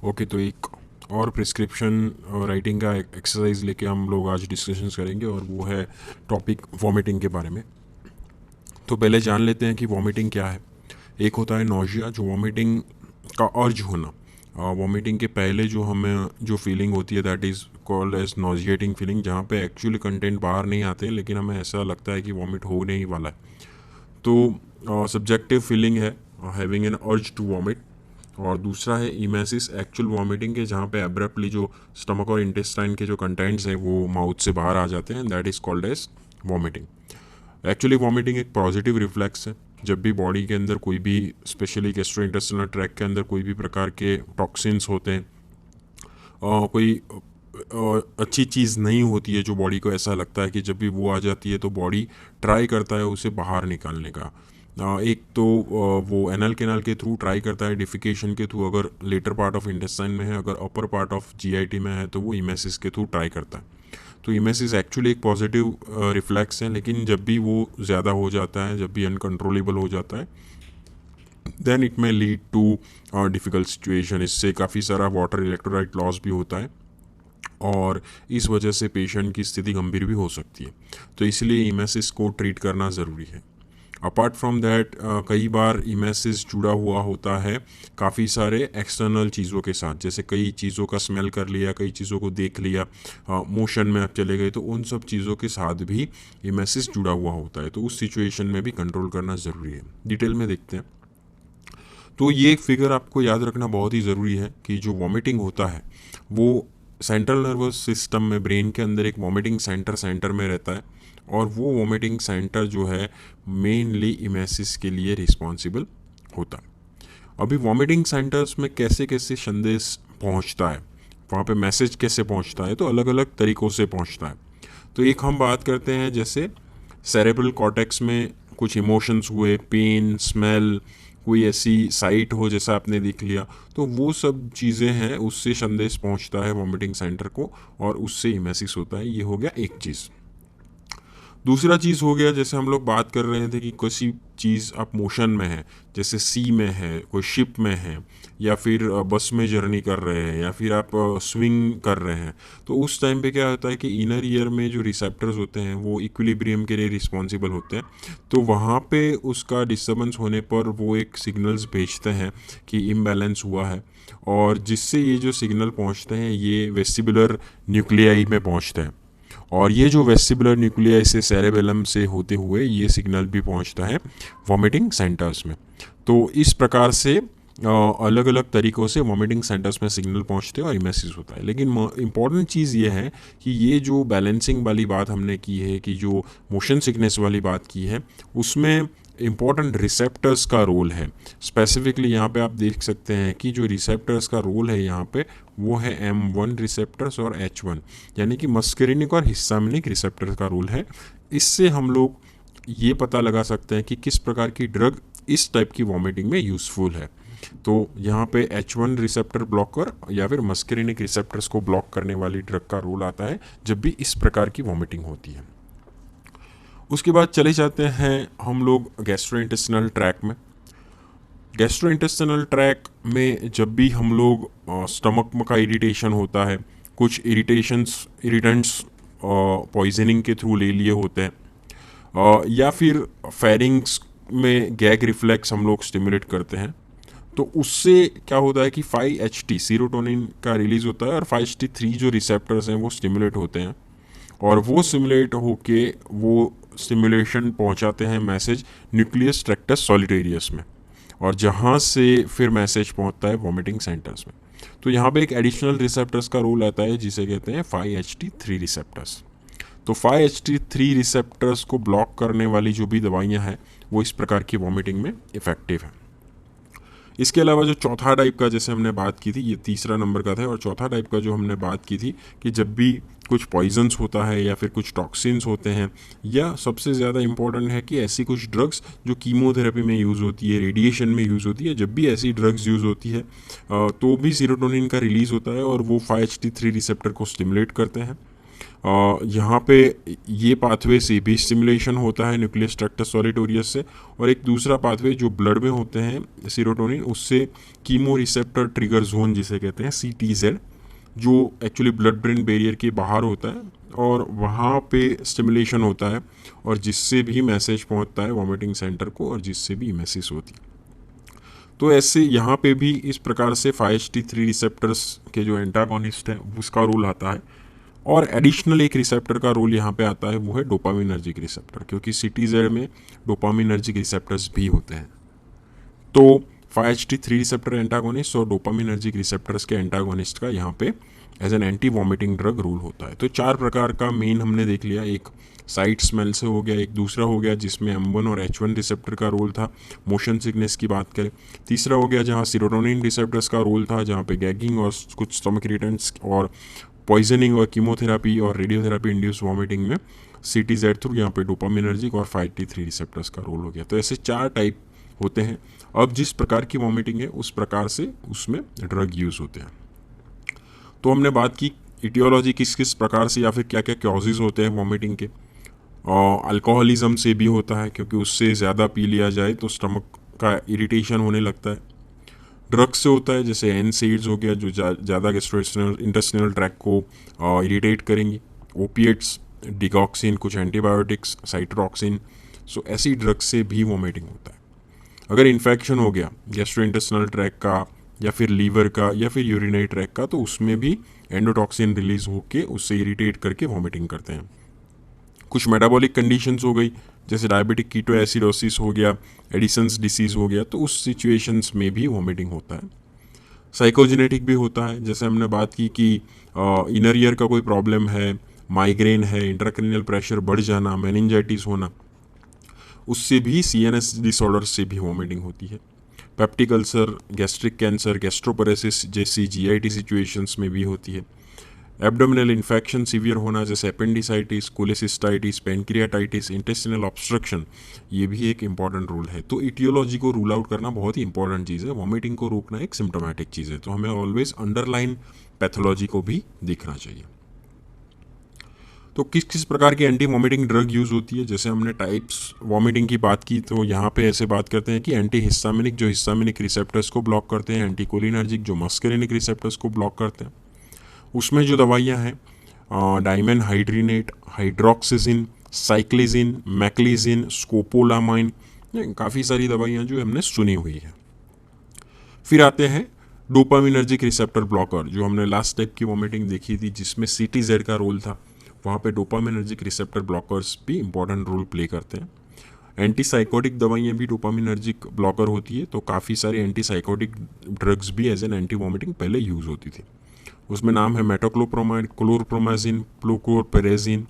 Okay, तो एक और प्रिस्क्रिप्शन राइटिंग का एक्सरसाइज लेके हम लोग आज डिस्कशंस करेंगे और वो है टॉपिक वॉमिटिंग के बारे में। तो पहले जान लेते हैं कि वॉमिटिंग क्या है। एक होता है नौजिया, जो वॉमिटिंग का अर्ज होना। वॉमिटिंग के पहले जो हमें जो फीलिंग होती है that is called as nauseating feeling, जहाँ पे एक्चुअली कंटेंट बाहर नहीं आते लेकिन हमें ऐसा लगता है कि वॉमिट होने ही वाला है। तो सब्जेक्टिव फीलिंग है having an urge to vomit. और दूसरा है इमेसिस, एक्चुअल वॉमिटिंग के, जहाँ पे एब्रप्टली जो स्टमक और इंटेस्टाइन के जो कंटेंट्स हैं वो माउथ से बाहर आ जाते हैं, that is called as vomiting. Actually vomiting एक पॉजिटिव रिफ्लेक्स है। जब भी बॉडी के अंदर कोई भी, स्पेशली गैस्ट्रोइंटेस्टिनल ट्रैक्ट के अंदर कोई भी प्रकार के टॉक्सिन्स होते हैं, कोई अच्छी चीज़ नहीं होती है, जो बॉडी को ऐसा लगता है कि जब भी वो आ जाती है तो बॉडी ट्राई करता है उसे बाहर निकालने का। एक तो वो एनल कैनाल के थ्रू ट्राई करता है, डिफिकेशन के थ्रू अगर लेटर पार्ट ऑफ इंटेस्टाइन में है, अगर अपर पार्ट ऑफ जीआईटी में है तो वो इमेसिस के थ्रू ट्राई करता है। तो इमेसिस एक्चुअली एक पॉजिटिव रिफ्लेक्स है, लेकिन जब भी वो ज़्यादा हो जाता है, जब भी अनकंट्रोलेबल हो जाता है, then it may lead to difficult situation. इससे काफ़ी सारा वाटर इलेक्ट्रोलाइट लॉस भी होता है और इस वजह से पेशेंट की स्थिति गंभीर भी हो सकती है। तो इसलिए इमेसिस को ट्रीट करना ज़रूरी है। अपार्ट फ्रॉम दैट, कई बार इमेसिस जुड़ा हुआ होता है काफ़ी सारे एक्सटर्नल चीज़ों के साथ, जैसे कई चीज़ों का स्मेल कर लिया, कई चीज़ों को देख लिया, मोशन में आप चले गए, तो उन सब चीज़ों के साथ भी इमेसिस जुड़ा हुआ होता है। तो उस सिचुएशन में भी कंट्रोल करना ज़रूरी है। डिटेल में देखते हैं। तो ये एक फिगर आपको याद रखना बहुत ही ज़रूरी है कि जो वॉमिटिंग होता है वो सेंट्रल नर्वस सिस्टम में, ब्रेन के अंदर एक वॉमिटिंग सेंटर में रहता है, और वो वॉमिटिंग सेंटर जो है मेनली इमेसिस के लिए रिस्पॉन्सिबल होता है। अभी वॉमिटिंग सेंटर्स में कैसे कैसे संदेश पहुंचता है, वहाँ पे मैसेज कैसे पहुंचता है, तो अलग अलग तरीक़ों से पहुंचता है। तो एक हम बात करते हैं, जैसे सेरेब्रल कॉर्टेक्स में कुछ इमोशंस हुए, पेन, स्मेल, कोई ऐसी साइट हो जैसा आपने देख लिया, तो वो सब चीज़ें हैं, उससे संदेश पहुंचता है वॉमिटिंग सेंटर को और उससे इमेसिस होता है। ये हो गया एक चीज़। दूसरा चीज़ हो गया, जैसे हम लोग बात कर रहे थे कि किसी चीज़ आप मोशन में है, जैसे सी में है, कोई शिप में है, या फिर बस में जर्नी कर रहे हैं, या फिर आप स्विंग कर रहे हैं, तो उस टाइम पे क्या होता है कि इनर ईयर में जो रिसेप्टर्स होते हैं वो इक्विलिब्रियम के लिए रिस्पॉन्सिबल होते हैं। तो वहाँ पे उसका डिस्टर्बेंस होने पर वो एक सिग्नल्स भेजते हैं कि इम्बैलेंस हुआ है, और जिससे ये जो सिग्नल पहुँचते हैं ये वेस्टिबुलर न्यूक्लियाई में पहुँचते हैं, और ये जो वेस्टिबुलर न्यूक्लियाई से सेरेबेलम से होते हुए ये सिग्नल भी पहुंचता है वॉमिटिंग सेंटर्स में। तो इस प्रकार से अलग अलग तरीक़ों से वॉमिटिंग सेंटर्स में सिग्नल पहुंचते हैं और इमेसिस होता है। लेकिन इम्पॉर्टेंट चीज़ ये है कि ये जो बैलेंसिंग वाली बात हमने की है, कि जो मोशन सिकनेस वाली बात की है, उसमें इम्पॉर्टेंट रिसेप्टर्स का रोल है। स्पेसिफिकली यहाँ पे आप देख सकते हैं कि जो रिसेप्टर्स का रोल है यहाँ पे वो है M1 रिसेप्टर्स और H1, यानी कि मस्करिनिक और हिस्टामिनिक रिसेप्टर्स का रोल है। इससे हम लोग ये पता लगा सकते हैं कि किस प्रकार की ड्रग इस टाइप की वॉमिटिंग में यूज़फुल है। तो यहाँ पे H1 रिसेप्टर ब्लॉकर या फिर मस्करिनिक रिसेप्टर्स को ब्लॉक करने वाली ड्रग का रोल आता है जब भी इस प्रकार की वॉमिटिंग होती है। उसके बाद चले जाते हैं हम लोग गैस्ट्रोइंटेस्टिनल ट्रैक में। गैस्ट्रोइंटेस्टिनल ट्रैक में जब भी हम लोग स्टमक का इरिटेशन होता है, कुछ इरिटेंट्स पॉइजनिंग के थ्रू ले लिए होते हैं, या फिर फेरिंग्स में गैग रिफ्लेक्स हम लोग स्टिमुलेट करते हैं, तो उससे क्या होता है कि 5-HT सीरोटोनिन का रिलीज़ होता है, और 5-HT3 जो रिसेप्टर्स हैं वो स्टिमुलेट होते हैं, और वो स्टिमुलेट होके वो स्टिमुलेशन पहुंचाते हैं मैसेज न्यूक्लियस ट्रैक्टस सॉलिटेरियस में, और जहां से फिर मैसेज पहुंचता है वॉमिटिंग सेंटर्स में। तो यहाँ पे एक एडिशनल रिसेप्टर्स का रोल आता है जिसे कहते हैं 5-HT3 रिसेप्टर्स। तो 5-HT3 रिसेप्टर्स को ब्लॉक करने वाली जो भी दवाइयाँ हैं वो इस प्रकार की वॉमिटिंग में इफ़ेक्टिव है। इसके अलावा जो चौथा टाइप का जैसे हमने बात की थी, ये तीसरा नंबर का था, और चौथा टाइप का जो हमने बात की थी कि जब भी कुछ पॉइजन्स होता है या फिर कुछ टॉक्सिन्स होते हैं, या सबसे ज़्यादा इम्पॉर्टेंट है कि ऐसी कुछ ड्रग्स जो कीमोथेरेपी में यूज़ होती है, रेडिएशन में यूज़ होती है, जब भी ऐसी ड्रग्स यूज़ होती है तो भी सीरोटोनिन का रिलीज़ होता है और वो 5-HT3 रिसेप्टर को स्टिमुलेट करते हैं। यहाँ पे ये पाथवे से भी स्टिमुलेशन होता है न्यूक्लियस ट्रैक्टस सॉलिटोरियस से, और एक दूसरा पाथवे जो ब्लड में होते हैं सीरोटोनिन, उससे कीमो रिसेप्टर ट्रिगर जोन जिसे कहते हैं CTZ, जो एक्चुअली ब्लड ब्रेन बैरियर के बाहर होता है और वहाँ पे स्टिमुलेशन होता है और जिससे भी मैसेज पहुँचता है वॉमिटिंग सेंटर को और जिससे भी इमेसिस होती है। तो ऐसे यहाँ पे भी इस प्रकार से 5HT3 रिसेप्टर्स के जो एंटागोनिस्ट हैं उसका रोल आता है, और एडिशनल एक रिसेप्टर का रोल यहाँ पे आता है, वो है डोपामिनर्जिक रिसेप्टर, क्योंकि CTZ में डोपामिनर्जिक रिसेप्टर्स भी होते हैं। तो 5HT3 रिसेप्टर एंटागोनिस्ट और डोपामिनर्जिक रिसेप्टर्स के एंटागोनिस्ट का यहाँ पे as an anti vomiting drug role होता है। तो 4 प्रकार का मेन हमने देख लिया, एक साइट स्मेल से हो गया, एक दूसरा हो गया जिसमें M1 और H1 रिसेप्टर का रोल था मोशन सिकनेस की बात करें, तीसरा हो गया जहाँ सीरोटोनिन रिसेप्टर्स का रोल था, जहाँ पे गैगिंग और कुछ स्टमक इरिटेंट्स और पॉइजनिंग और कीमोथेरापी और रेडियोथेरापी इंड्यूस वॉमिटिंग में CTZ थ्रू यहाँ पे डोपामिनर्जिक और 5HT3 रिसेप्टर्स का रोल हो गया। तो ऐसे 4 टाइप होते हैं। अब जिस प्रकार की वॉमिटिंग है उस प्रकार से उसमें ड्रग यूज़ होते हैं। तो हमने बात की इटियोलॉजी किस किस प्रकार से या फिर क्या क्या कॉजेज़ होते हैं वॉमिटिंग के। अल्कोहलिज्म से भी होता है, क्योंकि उससे ज़्यादा पी लिया जाए तो स्टमक का इरिटेशन होने लगता है। ड्रग्स से होता है, जैसे NSAIDs हो गया जो ज़्यादा इंटेस्टिनल ट्रैक को इरिटेट करेंगी। ओपिएट्स, डिगॉक्सिन, कुछ एंटीबायोटिक्स, साइट्रोक्सिन, सो ऐसी ड्रग्स से भी वॉमिटिंग होता है। अगर इन्फेक्शन हो गया गैस्ट्रोइंटेस्टिनल ट्रैक का या फिर लीवर का या फिर यूरिनरी ट्रैक का, तो उसमें भी एंडोटॉक्सिन रिलीज होके उससे इरिटेट करके वॉमिटिंग करते हैं। कुछ मेटाबॉलिक कंडीशंस हो गई, जैसे डायबिटिक कीटोएसिडोसिस हो गया, एडिसन्स डिसीज़ हो गया, तो उस सिचुएशंस में भी वॉमिटिंग होता है। साइकोजेनेटिक भी होता है, जैसे हमने बात की कि इनर ईयर का कोई प्रॉब्लम है, माइग्रेन है, इंट्राक्रैनियल प्रेशर बढ़ जाना, मेनिंजाइटिस होना, उससे भी CNS डिसऑर्डर से भी वॉमिटिंग होती है। पेप्टिक अल्सर, गैस्ट्रिक कैंसर, गैस्ट्रोपरेसिस जैसी GIT सिचुएशंस में भी होती है। एब्डोमिनल इन्फेक्शन सीवियर होना, जैसे appendicitis, cholecystitis, pancreatitis, intestinal obstruction, ये भी एक इंपॉर्टेंट रोल है। तो इटियोलॉजी को रूल आउट करना बहुत ही इंपॉर्टेंट चीज़ है। वॉमिटिंग को रोकना एक सिम्टोमेटिक चीज़ है, तो हमें ऑलवेज अंडरलाइन पैथोलॉजी को भी देखना चाहिए। तो किस किस प्रकार की एंटी वॉमिटिंग ड्रग यूज़ होती है, जैसे हमने टाइप्स वॉमिटिंग की बात की, तो यहाँ पे ऐसे बात करते हैं कि एंटी हिस्टामिनिक जो हिस्टामिनिक रिसेप्टर्स को ब्लॉक करते हैं, एंटी कोलिनर्जिक जो मस्करिनिक रिसेप्टर्स को ब्लॉक करते हैं। उसमें जो दवाइयाँ हैं डाइमेन हाइड्रीनेट, हाइड्रोक्सिजिन, साइक्लिजिन, मैक्लिजिन, स्कोपोलामाइन, काफ़ी सारी दवाइयाँ जो हमने सुनी हुई है। फिर आते हैं डोपामिनर्जिक रिसेप्टर ब्लॉकर, जो हमने लास्ट टाइप की वॉमिटिंग देखी थी जिसमें CTZ का रोल था, वहाँ पे डोपामिनर्जिक रिसेप्टर ब्लॉकर्स भी इंपॉर्टेंट रोल प्ले करते हैं। एंटीसाइकोटिक दवाइयाँ भी डोपामिनर्जिक ब्लॉकर होती है, तो काफ़ी सारी एंटीसाइकोटिक ड्रग्स भी एज एन एंटी वॉमिटिंग पहले यूज़ होती थी। उसमें नाम है मेटोक्लोप्रोमाइड, क्लोरप्रोमाजिन, प्लोकोरपेरेजिन,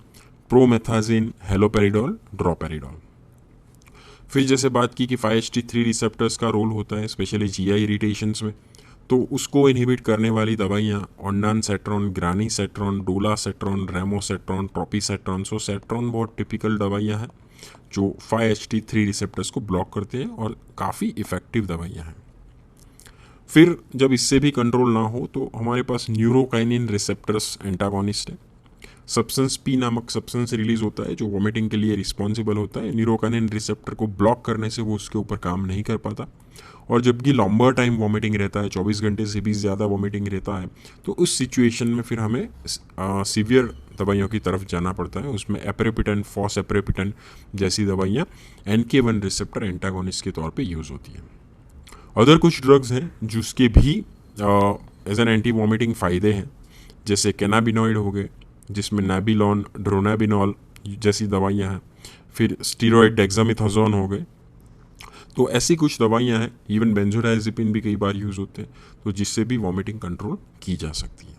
प्रोमेथाजिन, हेलोपेरिडोल, ड्रोपेरिडोल। फिर जैसे बात की कि 5HT3 रिसेप्टर्स का रोल होता है स्पेशली GI इरिटेशंस में, तो उसको इनहिबिट करने वाली दवाइयाँ ऑन्डानसेट्रॉन, ग्रानीसेट्रॉन, डोलासेट्रॉन, रेमोसेट्रॉन, ट्रोपीसेट्रॉन। सो सेट्रॉन बहुत टिपिकल दवाइयाँ हैं जो 5HT3 रिसेप्टर्स को ब्लॉक करते हैं और काफ़ी इफ़ेक्टिव दवाइयाँ हैं। फिर जब इससे भी कंट्रोल ना हो तो हमारे पास न्यूरोकाइनिन रिसेप्टर्स एंटागोनिस्ट है। सब्सटेंस P नामक सब्सटेंस रिलीज होता है जो वॉमिटिंग के लिए रिस्पॉन्सिबल होता है। न्यूरोकाइनिन रिसेप्टर को ब्लॉक करने से वो उसके ऊपर काम नहीं कर पाता, और जबकि लॉम्बर टाइम वॉमिटिंग रहता है, 24 घंटे से भी ज़्यादा वॉमिटिंग रहता है, तो उस सिचुएशन में फिर हमें सीवियर दवाइयों की तरफ जाना पड़ता है। उसमें एप्रेपिटन, फॉसएप्रेपिटन जैसी दवाइयाँ NK1 रिसेप्टर एंटागोनिस्ट के तौर पे यूज़ होती हैं। अदर कुछ ड्रग्स हैं जिसके भी एज एन एंटी वॉमिटिंग फ़ायदे हैं, जैसे कैनाबिनॉइड हो गए जिसमें नाबिलॉन, ड्रोनाबिनॉल जैसी दवाइयाँ हैं। फिर स्टीरॉयड डेक्सामेथासोन हो गए। तो ऐसी कुछ दवाइयाँ हैं, इवन बेंजोडाइजेपिन भी कई बार यूज़ होते हैं, तो जिससे भी वॉमिटिंग कंट्रोल की जा सकती है।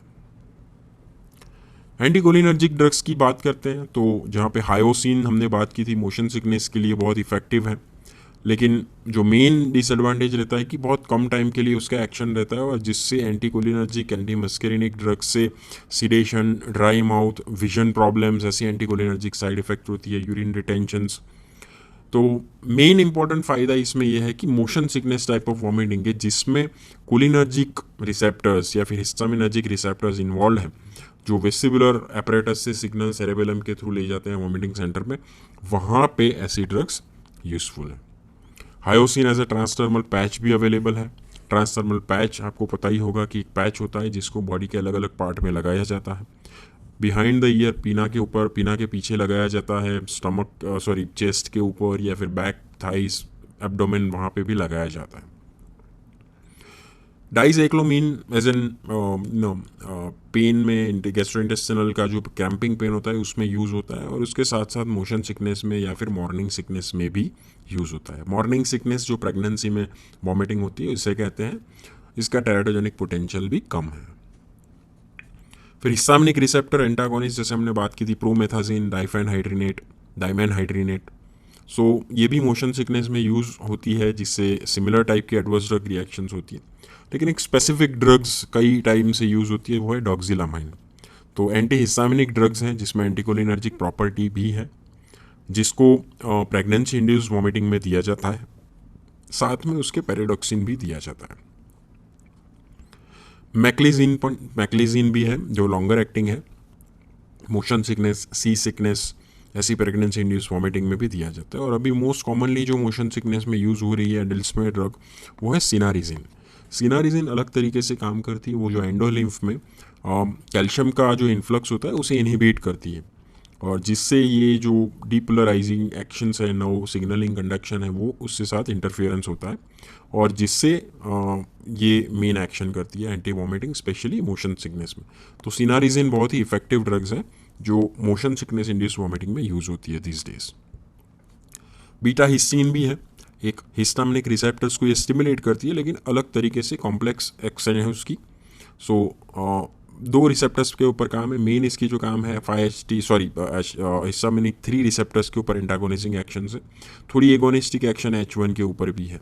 एंटीकोलिनर्जिक ड्रग्स की बात करते हैं तो जहाँ पे हायोसिन हमने बात की थी मोशन सिकनेस के लिए बहुत इफ़ेक्टिव है, लेकिन जो मेन डिसएडवांटेज रहता है कि बहुत कम टाइम के लिए उसका एक्शन रहता है, और जिससे एंटीकोलिनर्जिक, एंटीमस्करिनिक ड्रग्स से sedation, dry mouth, vision problems ऐसी एंटीकोलिनर्जिक साइड इफ़ेक्ट होती है, यूरिन रिटेंशंस। तो मेन इंपॉर्टेंट फ़ायदा इसमें यह है कि motion sickness type of vomiting है जिसमें कोलिनर्जिक रिसेप्टर्स या फिर हिस्टामिनर्जिक रिसेप्टर्स इन्वॉल्व हैं, जो वेस्टिबुलर apparatus से सिग्नल सेरेबेलम के थ्रू ले जाते हैं वॉमिटिंग सेंटर में, वहाँ पे ऐसी ड्रग्स यूज़फुल है। Hyoscine as a transdermal patch भी अवेलेबल है। ट्रांसडर्मल पैच आपको पता ही होगा कि एक पैच होता है जिसको बॉडी के अलग अलग पार्ट में लगाया जाता है। बिहाइंड द ईयर, पीना के ऊपर, पीना के पीछे लगाया जाता है, चेस्ट के ऊपर या फिर बैक, थाइस, एब्डोमेन, वहाँ पे भी लगाया जाता है। डाइसाइक्लोमीन एज एन पेन में, गैस्ट्रोइंटेस्टिनल का जो क्रैम्पिंग पेन होता है उसमें यूज़ होता है, और उसके साथ साथ मोशन सिकनेस में या फिर मॉर्निंग सिकनेस में भी यूज़ होता है। मॉर्निंग सिकनेस जो प्रेगनेंसी में वॉमिटिंग होती है इसे कहते हैं, इसका टेराटोजेनिक पोटेंशियल भी कम है। फिर हिस्टामिनिक रिसेप्टर एंटागोनिस्ट, जैसे हमने बात की थी, प्रोमेथाजिन, डाइफेनहाइड्रिनेट, डाइमेनहाइड्रिनेट। सो ये भी मोशन सिकनेस में यूज़ होती है, जिससे सिमिलर टाइप की एडवर्स ड्रग रिएक्शंस होती है। लेकिन एक स्पेसिफिक ड्रग्स कई टाइम से यूज़ होती है, वो है डॉक्सिलामाइन। तो एंटी हिस्टामिनिक ड्रग्स हैं जिसमें एंटीकोलिनर्जिक प्रॉपर्टी भी है, जिसको प्रेगनेंसी इंड्यूस्ड वॉमिटिंग में दिया जाता है, साथ में उसके पेरिडॉक्सिन भी दिया जाता है। मैक्लीजिन भी है जो लॉन्गर एक्टिंग है, मोशन सिकनेस, सी सिकनेस, ऐसी प्रेगनेंसी इंड्यूस वॉमिटिंग में भी दिया जाता है। और अभी मोस्ट कॉमनली जो मोशन सिकनेस में यूज़ हो रही है एडल्ट्स में ड्रग, वो है सिनारिजिन। सिनारिजिन अलग तरीके से काम करती है, वो जो एंडोलिम्फ में कैल्शियम का जो इन्फ्लक्स होता है उसे इनहिबिट करती है, और जिससे ये जो डीपोलराइजिंग एक्शंस है, नो सिग्नलिंग कंडक्शन है, वो उसके साथ इंटरफेरेंस होता है, और जिससे ये मेन एक्शन करती है anti vomiting, specially motion sickness में। तो सिनारिजिन बहुत ही इफेक्टिव ड्रग्स हैं जो मोशन सिकनेस इंड्यूस वॉमिटिंग में यूज़ होती है दिस डेज। बीटा हिस्टीन भी है, एक हिस्टामिनिक रिसेप्टर्स को ये स्टिमुलेट करती है, लेकिन अलग तरीके से कॉम्प्लेक्स एक्शन है उसकी। सो दो रिसेप्टर्स के ऊपर काम है, मेन इसकी जो काम है 5HT हिस्टामिनिक 3 रिसेप्टर्स के ऊपर एंटागोनिजिंग एक्शन से, थोड़ी एगोनिस्टिक एक्शन H1 के ऊपर भी है।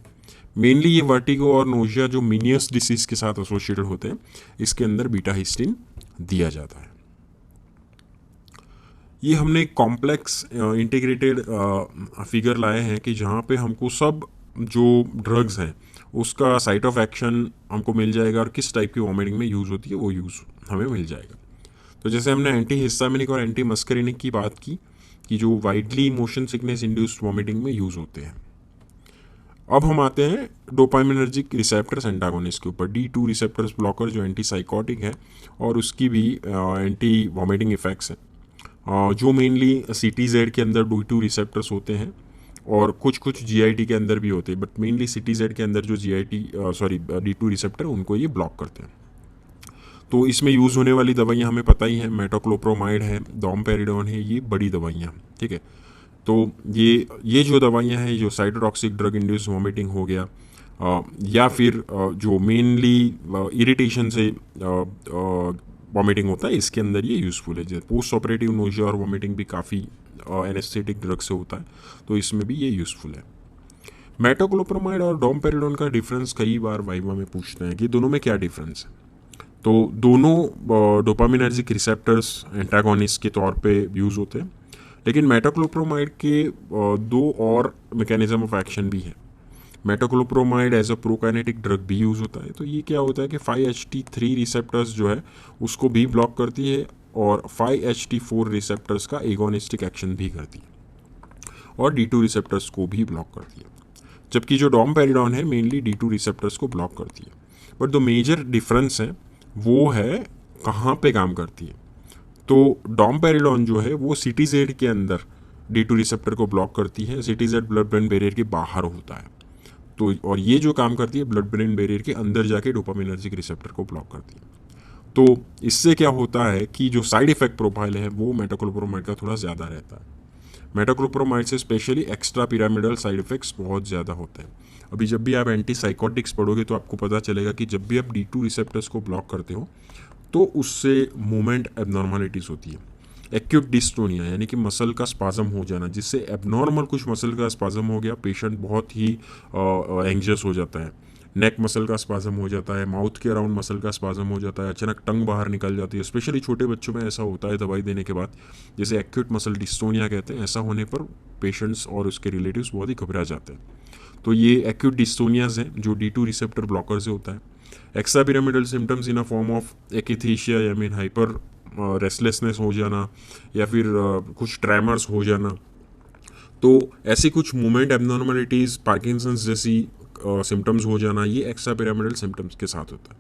मेनली ये वर्टिगो और नोजिया जो मीनियस डिसीज के साथ एसोसिएटेड होते हैं, इसके अंदर बीटा हिस्टीन दिया जाता है। ये हमने कॉम्प्लेक्स इंटीग्रेटेड फिगर लाए हैं कि जहाँ पे हमको सब जो ड्रग्स हैं उसका साइट ऑफ एक्शन हमको मिल जाएगा, और किस टाइप की वॉमिटिंग में यूज़ होती है वो यूज़ हमें मिल जाएगा। तो जैसे हमने एंटी हिस्टामिनिक और एंटी मस्करिनिक की बात की कि जो widely motion sickness induced vomiting में यूज़ होते हैं। अब हम आते हैं डोपामिनर्जिक रिसेप्टर्स एंटागोनिस्ट के ऊपर। D2 रिसेप्टर्स ब्लॉकर जो एंटी साइकोटिक है, और उसकी भी एंटी वॉमिटिंग इफेक्ट्स हैं, जो मेनली CTZ के अंदर D2 रिसेप्टर्स होते हैं, और कुछ GIT के अंदर भी होते हैं, बट मेनली CTZ के अंदर जो D2 रिसेप्टर उनको ये ब्लॉक करते हैं। तो इसमें यूज़ होने वाली दवाइयाँ हमें पता ही है, मेटोक्लोप्रोमाइड है, डोमपेरिडोन है, ये बड़ी दवाइयाँ, ठीक है। तो ये जो दवाइयाँ हैं, जो साइटोटॉक्सिक ड्रग इंड्यूस वॉमिटिंग हो गया, या फिर जो मेनली इरिटेशन से वॉमिटिंग होता है, इसके अंदर ये यूज़फुल है। जैसे पोस्ट ऑपरेटिव नोजिया और वॉमिटिंग भी काफ़ी एनेस्थेटिक ड्रग से होता है, तो इसमें भी ये यूज़फुल है। मेटोक्लोप्रोमाइड और डोमपेरिडोन का डिफरेंस कई बार वाइवा में पूछते हैं कि दोनों में क्या डिफरेंस है। तो दोनों डोपामिनर्जिक रिसेप्टर्स एंटागोनिस्ट के तौर पे यूज़ होते हैं, लेकिन मेटोक्लोप्रोमाइड के दो और मैकेनिज्म ऑफ एक्शन भी है। Metoclopramide as a prokinetic drug भी यूज़ होता है। तो ये क्या होता है कि 5HT3 रिसेप्टर्स जो है उसको भी ब्लॉक करती है, और 5HT4 रिसेप्टर्स का एगोनिस्टिक एक्शन भी करती है, और D2 रिसेप्टर्स को भी ब्लॉक करती है। जबकि जो डोमपेरिडोन है मेनली D2 रिसेप्टर्स को ब्लॉक करती है। बट जो मेजर डिफरेंस है वो है कहाँ पे काम करती है। तो डोमपेरिडोन जो है वो CTZ के अंदर D2 रिसेप्टर को ब्लॉक करती है, CTZ ब्लड ब्रेन बैरियर के बाहर होता है। तो और ये जो काम करती है ब्लड ब्रेन बैरियर के अंदर जाके डोपामिनर्जिक रिसेप्टर को ब्लॉक करती है। तो इससे क्या होता है कि जो साइड इफेक्ट प्रोफाइल है वो मेटोक्लोप्रोमाइड का थोड़ा ज़्यादा रहता है। मेटोक्लोप्रोमाइड से specially extra pyramidal side effects बहुत ज़्यादा होते हैं। अभी जब भी आप एंटी साइकोटिक्स पढ़ोगे तो आपको पता चलेगा कि जब भी आप D2 रिसेप्टर्स को ब्लॉक करते हो तो उससे मूवमेंट एबनॉर्मलिटीज़ होती है। एक्यूट डिस्टोनिया यानी कि मसल का स्पाजम हो जाना, जिससे एबनॉर्मल कुछ मसल का स्पाजम हो गया, पेशेंट बहुत ही एंग्जियस हो जाता है, नेक मसल का स्पाजम हो जाता है, माउथ के अराउंड मसल का स्पाजम हो जाता है, अचानक टंग बाहर निकल जाती है। स्पेशली छोटे बच्चों में ऐसा होता है दवाई देने के बाद, जैसे एक्यूट मसल डिस्टोनिया कहते हैं। ऐसा होने पर पेशेंट्स और उसके रिलेटिव्स बहुत ही घबरा जाते हैं। तो ये एक्यूट डिस्टोनियाज हैं जो D2 रिसेप्टर ब्लॉकर से होता है। Extra pyramidal symptoms in a form of akathisia या मीन हाइपर रेस्टलेसनेस हो जाना, या फिर कुछ ट्रैमर्स हो जाना। तो ऐसी कुछ मूवमेंट एबनॉर्मलिटीज़, पार्किंसंस जैसी सिम्टम्स हो जाना, ये एक्स्ट्रा पिरामिडल सिम्टम्स के साथ होता है।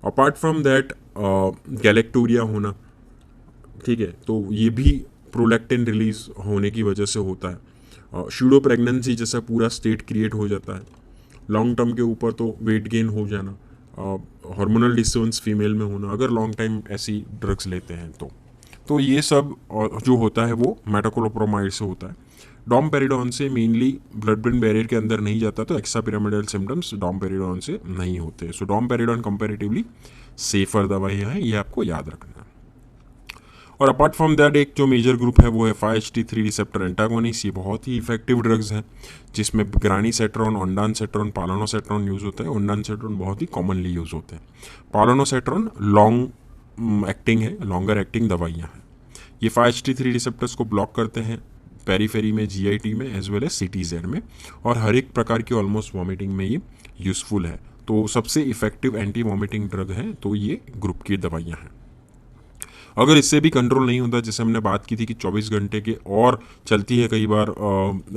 अपार्ट फ्रॉम दैट गैलेक्टोरिया होना, ठीक है, तो ये भी प्रोलैक्टिन रिलीज होने की वजह से होता है। शूडो प्रेगनेंसी जैसा पूरा स्टेट क्रिएट हो जाता है। लॉन्ग टर्म के ऊपर तो वेट गेन हो जाना, हार्मोनल डिस्टर्बेंस फीमेल में होना अगर लॉन्ग टाइम ऐसी ड्रग्स लेते हैं तो ये सब जो होता है वो मेटाकोलोप्रोमाइड से होता है। डॉमपेरिडोन से मेनली ब्लड ब्रेन बैरियर के अंदर नहीं जाता, तो एक्स्ट्रा पिरामिडल सिम्टम्स डॉमपेरिडोन से नहीं होते। सो डॉमपेरिडोन कंपैरेटिवली सेफर दवाइयाँ हैं, ये आपको याद रखना है। और अपार्ट फ्रॉम दैट एक जो मेजर ग्रुप है वो है 5-HT3 रिसेप्टर एंटागोनिस्ट। ये बहुत ही इफेक्टिव ड्रग्स हैं जिसमें ग्रानीसेट्रॉन, ओंडानसेट्रॉन, पालोनोसेट्रॉन यूज़ होता है। ओंडानसेट्रॉन बहुत ही कॉमनली यूज़ होते हैं। पालोनोसेट्रॉन लॉन्ग एक्टिंग है, लॉन्गर एक्टिंग दवाइयाँ हैं। ये 5-HT3 रिसेप्टर्स को ब्लॉक करते हैं पेरीफेरी में, GIT में एज वेल एज CTZ में, और हर एक प्रकार की ऑलमोस्ट वॉमिटिंग में ये यूज़फुल है। तो सबसे इफेक्टिव एंटी वॉमिटिंग ड्रग है, तो ये ग्रुप की दवाइयाँ हैं। अगर इससे भी कंट्रोल नहीं होता, जैसे हमने बात की थी कि 24 घंटे के और चलती है कई बार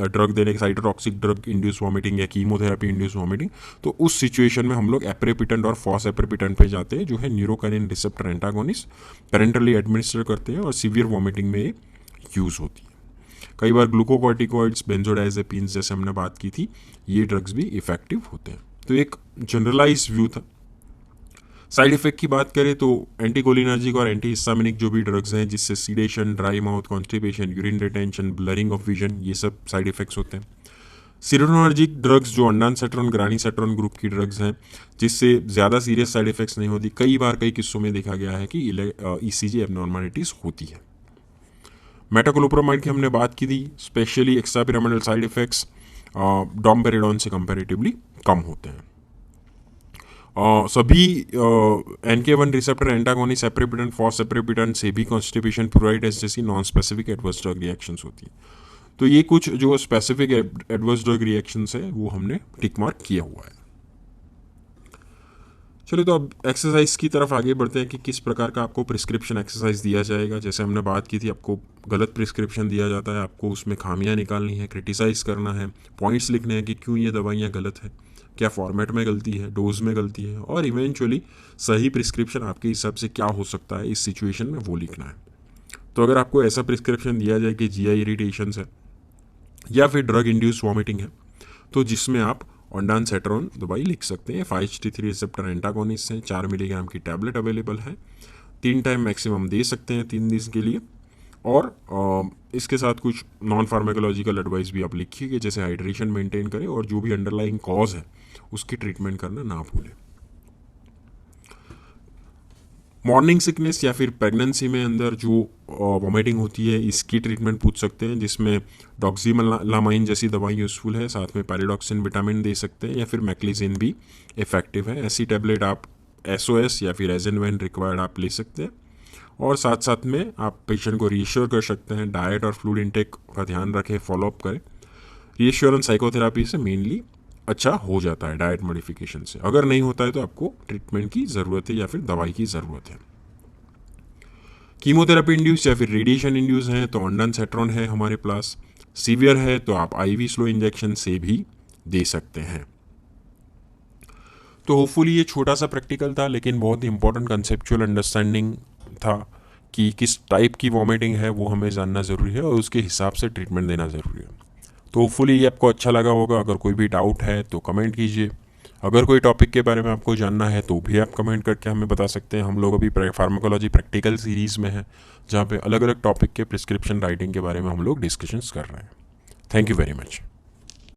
ड्रग देने के, साइटोटॉक्सिक ड्रग इंड्यूस वॉमिटिंग या कीमोथेरेपी इंड्यूस वॉमिटिंग, तो उस सिचुएशन में हम लोग एप्रेपिटेंट और फॉस एप्रेपिटेंट पे जाते हैं, जो है न्यूरोकाइनिन रिसेप्टर एंटागोनिस्ट, पेरेंटली एडमिनिस्टर करते हैं और सीवियर वॉमिटिंग में ये यूज़ होती है। कई बार ग्लूकोकॉर्टिकॉइड्स, बेंजोडाइजेपिन्स जैसे हमने बात की थी, ये ड्रग्स भी इफेक्टिव होते हैं। तो एक जनरलाइज व्यू था। साइड इफेक्ट की बात करें तो एंटीकोलिनर्जिक और एंटी हिस्टामिनिक जो भी ड्रग्स हैं जिससे sedation, dry mouth, constipation, urine retention, blurring of vision, ये सब साइड इफेक्ट्स होते हैं। सीरोटोनर्जिक ड्रग्स जो ओंडानसेट्रॉन, ग्रानीसेट्रॉन ग्रुप की ड्रग्स हैं जिससे ज़्यादा सीरियस साइड इफेक्ट्स नहीं होती। कई बार कई किस्सों में देखा गया है कि ECG एबनॉर्मलिटीज़ होती है। मेटाकोलोप्रोमाइड की हमने बात की थी, specially extra pyramidal side effects domperidone से कंपैरेटिवली कम होते हैं। सभी NK1 रिसेप्टर एंटागोनिस्ट एप्रेपिटेंट, फॉस एप्रेपिटेंट से भी कॉन्स्टिपेशन, प्यूराइटिस जैसी non specific adverse drug reactions होती है। तो ये कुछ जो स्पेसिफिक एडवर्स ड्रग रिएक्शंस है वो हमने टिक मार्क किया हुआ है। चलिए तो अब एक्सरसाइज की तरफ आगे बढ़ते हैं कि किस प्रकार का आपको प्रिस्क्रिप्शन एक्सरसाइज दिया जाएगा। जैसे हमने बात की थी, आपको गलत प्रिस्क्रिप्शन दिया जाता है, आपको उसमें खामियां निकालनी है, क्रिटिसाइज़ करना है, पॉइंट्स लिखने हैं कि क्यों ये दवाइयाँ गलत है, क्या फॉर्मेट में गलती है, डोज में गलती है, और इवेंचुअली सही प्रिस्क्रिप्शन आपके हिसाब से क्या हो सकता है इस सिचुएशन में वो लिखना है। तो अगर आपको ऐसा प्रिस्क्रिप्शन दिया जाए कि GI इरिटेशंस है या फिर ड्रग इंड्यूस वॉमिटिंग है, तो जिसमें आप ओंडानसेट्रॉन दवाई लिख सकते हैं। 5-HT3 रिसेप्टर एंटागोनिस्ट हैं, 4 मिलीग्राम की टैबलेट अवेलेबल है, 3 टाइम मैक्सिमम दे सकते हैं 3 दिन के लिए। और इसके साथ कुछ नॉन फार्माकोलॉजिकल एडवाइस भी आप लिखिए कि जैसे हाइड्रेशन मेंटेन करें और जो भी अंडरलाइंग कॉज है उसकी ट्रीटमेंट करना ना भूलें। मॉर्निंग सिकनेस या फिर प्रेगनेंसी में अंदर जो वॉमिटिंग होती है, इसकी ट्रीटमेंट पूछ सकते हैं, जिसमें डॉक्सीमेलामाइन जैसी दवाई यूज़फुल है, साथ में पैराडॉक्सिन विटामिन दे सकते हैं, या फिर मैक्लिजिन भी इफेक्टिव है। ऐसी टैबलेट आप SOS या फिर एज एंड व्हेन रिक्वायर्ड आप ले सकते हैं। और साथ साथ में आप पेशेंट को रीश्योर कर सकते हैं, डाइट और फ्लूइड इनटेक का ध्यान रखें, फॉलोअप करें। रीश्योरेंस साइकोथेरापी से मेनली अच्छा हो जाता है डाइट मॉडिफिकेशन से। अगर नहीं होता है तो आपको ट्रीटमेंट की ज़रूरत है या फिर दवाई की ज़रूरत है। कीमोथेरेपी इंड्यूस या फिर रेडिएशन इंड्यूस हैं तो ओंडानसेट्रॉन है हमारे पास। सीवियर है तो आप IV स्लो इंजेक्शन से भी दे सकते हैं। तो होपफुली ये छोटा सा प्रैक्टिकल था, लेकिन बहुत ही इंपॉर्टेंट कंसेप्चुअल अंडरस्टैंडिंग था कि किस टाइप की वॉमिटिंग है वो हमें जानना ज़रूरी है और उसके हिसाब से ट्रीटमेंट देना ज़रूरी है। तो होपफुली ये आपको अच्छा लगा होगा। अगर कोई भी डाउट है तो कमेंट कीजिए। अगर कोई टॉपिक के बारे में आपको जानना है तो भी आप कमेंट करके हमें बता सकते हैं। हम लोग अभी फार्माकोलॉजी प्रैक्टिकल सीरीज़ में हैं, जहाँ पे अलग अलग टॉपिक के प्रिस्क्रिप्शन राइटिंग के बारे में हम लोग डिस्कशंस कर रहे हैं। Thank you very much.